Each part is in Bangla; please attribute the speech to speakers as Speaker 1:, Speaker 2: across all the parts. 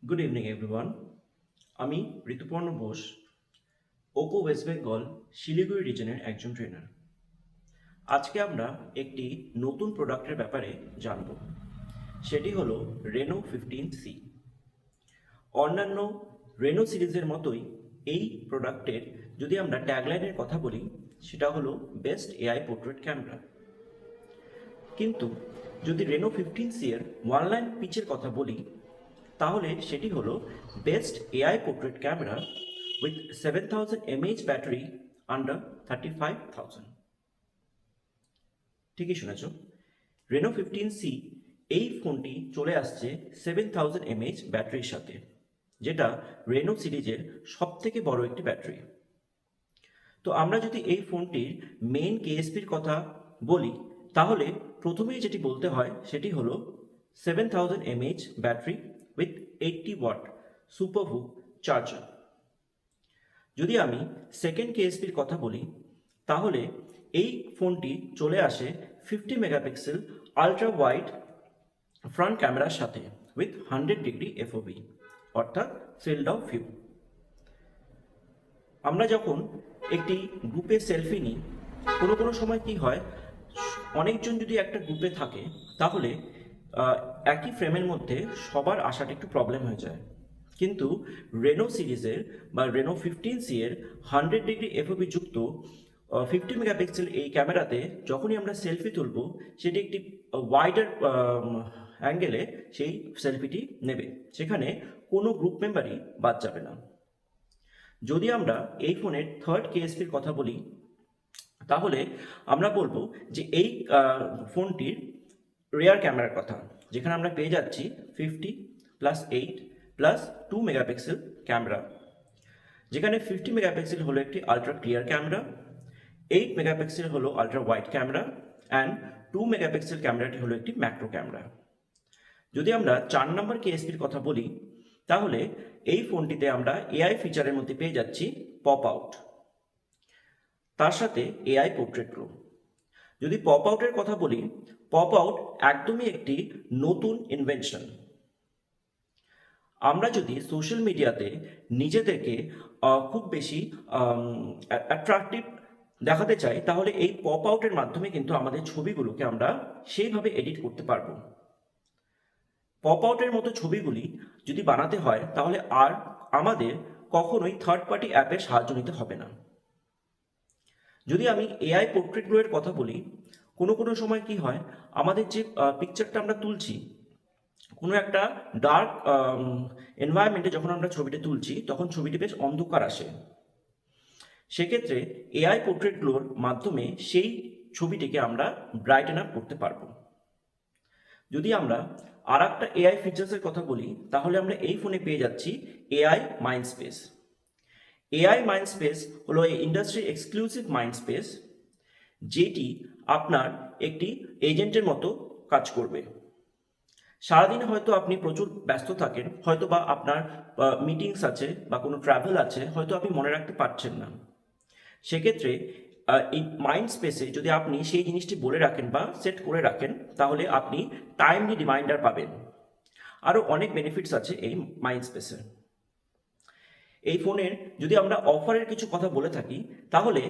Speaker 1: Good evening everyone. আমি ঋতুপর্ণ বোস, ওপো ওয়েস্ট বেঙ্গল শিলিগুড়ি রিজনের একজন ট্রেনার। আজকে আমরা একটি নতুন প্রোডাক্টের ব্যাপারে জানব। সেটি হলো রেনো 15C। অন্যান্য রেনো সিরিজের মতোই এই প্রোডাক্টের যদি আমরা ট্যাগলাইনের কথা বলি, সেটা হলো বেস্ট এআই পোর্ট্রেট ক্যামেরা। কিন্তু যদি রেনো 15C এর ওয়ান লাইন পিচের কথা বলি, তাহলে সেটি হলো best AI portrait camera with 7000 mAh battery under 35,000। ঠিকই শুনেছ, রেনো 15C এই ফোনটি চলে আসছে 7000 mAh ব্যাটারির সাথে, যেটা রেনো সিরিজের সব থেকে বড় একটি ব্যাটারি। তো আমরা যদি এই ফোনটির মেইন কেএসপির কথা বলি, তাহলে প্রথমেই যেটি বলতে হয় সেটি হলো 7000 mAh battery with 80 watt SuperVOOC charger. যদি আমি সেকেন্ড কেএসপির কথা বলি, তাহলে এই ফোনটি চলে আসে 50 মেগাপিক্সেল আলট্রা ওয়াইড ফ্রন্ট ক্যামেরার সাথে উইথ 100 ডিগ্রি এফওবি, অর্থাৎ ফিল্ড অফ ভিউ। আমরা যখন একটি গ্রুপে সেলফি নিই, কোনো সময় কি হয়, অনেকজন যদি একটা গ্রুপে থাকে, তাহলে একই ফ্রেমের মধ্যে সবার আসাটা একটু প্রবলেম হয়ে যায়। কিন্তু রেনো সিরিজের বা রেনো 15C এর 100 ডিগ্রি এফওবি যুক্ত 50 মেগাপিক্সেল এই ক্যামেরাতে যখনই আমরা সেলফি তুলব, সেটি একটি ওয়াইডার অ্যাঙ্গেলে সেই সেলফিটি নেবে, সেখানে কোনো গ্রুপ মেম্বারই বাদ যাবে না। যদি আমরা এই ফোনের থার্ড কেএসপির কথা বলি, তাহলে আমরা বলবো যে এই ফোনটির রেয়ার ক্যামেরার কথা, যেখানে আমরা পেয়ে যাচ্ছি 50 প্লাস 8 প্লাস 2 মেগাপিক্সেল ক্যামেরা, যেখানে 50 মেগাপিক্সেল হলো একটি আলট্রা ক্লিয়ার ক্যামেরা, 8 মেগাপিক্সেল হলো ultra wide camera, and 2 megapixel ক্যামেরাটি হলো একটি ম্যাক্রো ক্যামেরা। যদি আমরা 4 নম্বর কেএসপির কথা বলি, তাহলে এই ফোনটিতে আমরা এআই ফিচারের মধ্যে পেয়ে যাচ্ছি পপ আউট, তার সাথে এআই পোর্ট্রেট প্রো। যদি পপ আউটের কথা বলি, পপ আউট একদমই একটি নতুন ইনভেনশন। আমরা যদি সোশ্যাল মিডিয়াতে নিজেদেরকে খুব বেশি অ্যাট্রাকটিভ দেখাতে চাই, তাহলে এই পপ আউটের মাধ্যমে কিন্তু আমাদের ছবিগুলোকে আমরা সেইভাবে এডিট করতে পারবো। পপ আউটের মতো ছবিগুলি যদি বানাতে হয়, তাহলে আর আমাদের কখনোই থার্ড পার্টি অ্যাপের সাহায্য নিতে হবে না। যদি আমি এআই পোর্ট্রেট গ্লোয়ের কথা বলি, কোনো সময় কি হয়, আমাদের যে পিকচারটা আমরা তুলছি, কোনো একটা ডার্ক এনভায়রনমেন্টে যখন আমরা ছবিটা তুলছি, তখন ছবিটি বেশ অন্ধকার আসে। সেক্ষেত্রে এআই পোর্ট্রেট গ্লোর মাধ্যমে সেই ছবিটিকে আমরা ব্রাইটেন আপ করতে পারবো। যদি আমরা আর একটা এআই ফিচার্সের কথা বলি, তাহলে আমরা এই ফোনে পেয়ে যাচ্ছি এআই মাইন্ডস্পেস। এআই মাইন্ডস্পেস হলো এই ইন্ডাস্ট্রি এক্সক্লুসিভ মাইন্ডস্পেস, যেটি আপনার একটি এজেন্টের মতো কাজ করবে। সারাদিন হয়তো আপনি প্রচুর ব্যস্ত থাকেন, হয়তো বা আপনার মিটিংস আছে বা কোনো ট্রাভেল আছে, হয়তো আপনি মনে রাখতে পারছেন না। সেক্ষেত্রে এই মাইন্ড স্পেসে যদি আপনি সেই জিনিসটি বলে রাখেন বা সেট করে রাখেন, তাহলে আপনি টাইমলি রিমাইন্ডার পাবেন। আরও অনেক বেনিফিটস আছে এই মাইন্ড স্পেসে। এই ফোনের যদি আমরা অফারের কিছু কথা বলে থাকি, তাহলে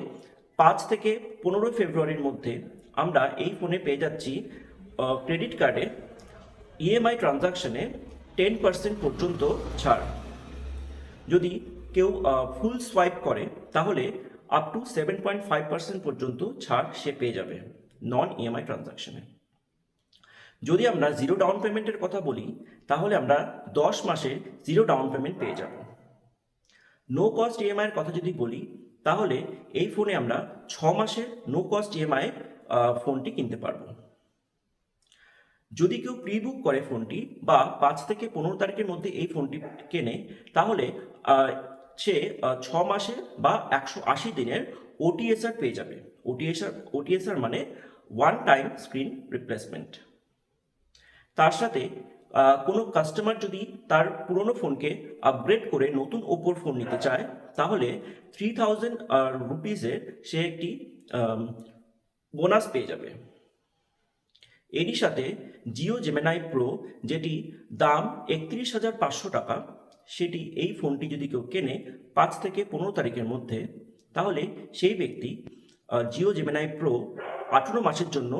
Speaker 1: 5 থেকে 15 ফেব্রুয়ারির মধ্যে আমরা এই ফোনে পেয়ে যাচ্ছি ক্রেডিট কার্ডে ইএমআই ট্রানজাকশনে 10% পর্যন্ত ছাড়। যদি কেউ ফুল সোয়াইপ করে, তাহলে আপ টু 7.5% পর্যন্ত ছাড় সে পেয়ে যাবে নন ইএমআই ট্রানজাকশনে। যদি আমরা জিরো ডাউন পেমেন্টের কথা বলি, তাহলে আমরা 10 মাসের জিরো ডাউন পেমেন্ট পেয়ে যাব। নো কস্ট ইএমআইয়ের কথা যদি বলি, তাহলে এই ফোনে আমরা 6 মাসের নো কস্ট ইএমআই ফোনটি কিনতে পারবো। যদি কেউ প্রি বুক করে ফোনটি বা 5 থেকে 15 তারিখের মধ্যে এই ফোনটি কেনে, তাহলে সে 6 মাসে বা 180 দিনের ওটিএসআর পেয়ে যাবে। ওটিএসআর মানে ওয়ান টাইম স্ক্রিন রিপ্লেসমেন্ট। তার সাথে কোনো কাস্টমার যদি তার পুরনো ফোনকে আপগ্রেড করে নতুন ওপোর ফোন নিতে চায়, তাহলে 3000 রুপিসের সে একটি বোনাস পেয়ে যাবে। এরই সাথে জিও জেমিনাই প্রো, যেটি দাম 31,500 টাকা, সেটি এই ফোনটি যদি কেউ কেনে 5 থেকে 15 তারিখের মধ্যে, তাহলে সেই ব্যক্তি জিও জেমিনাই প্রো 18 মাসের জন্য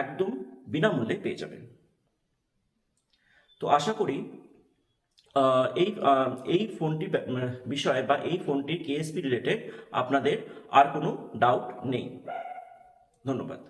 Speaker 1: একদম বিনামূল্যে পেয়ে যাবেন। তো আশা করি এই ফোনটি বিষয়ে বা এই ফোনটির কেএসপি রিলেটেড আপনাদের আর কোনো ডাউট নেই। ধন্যবাদ।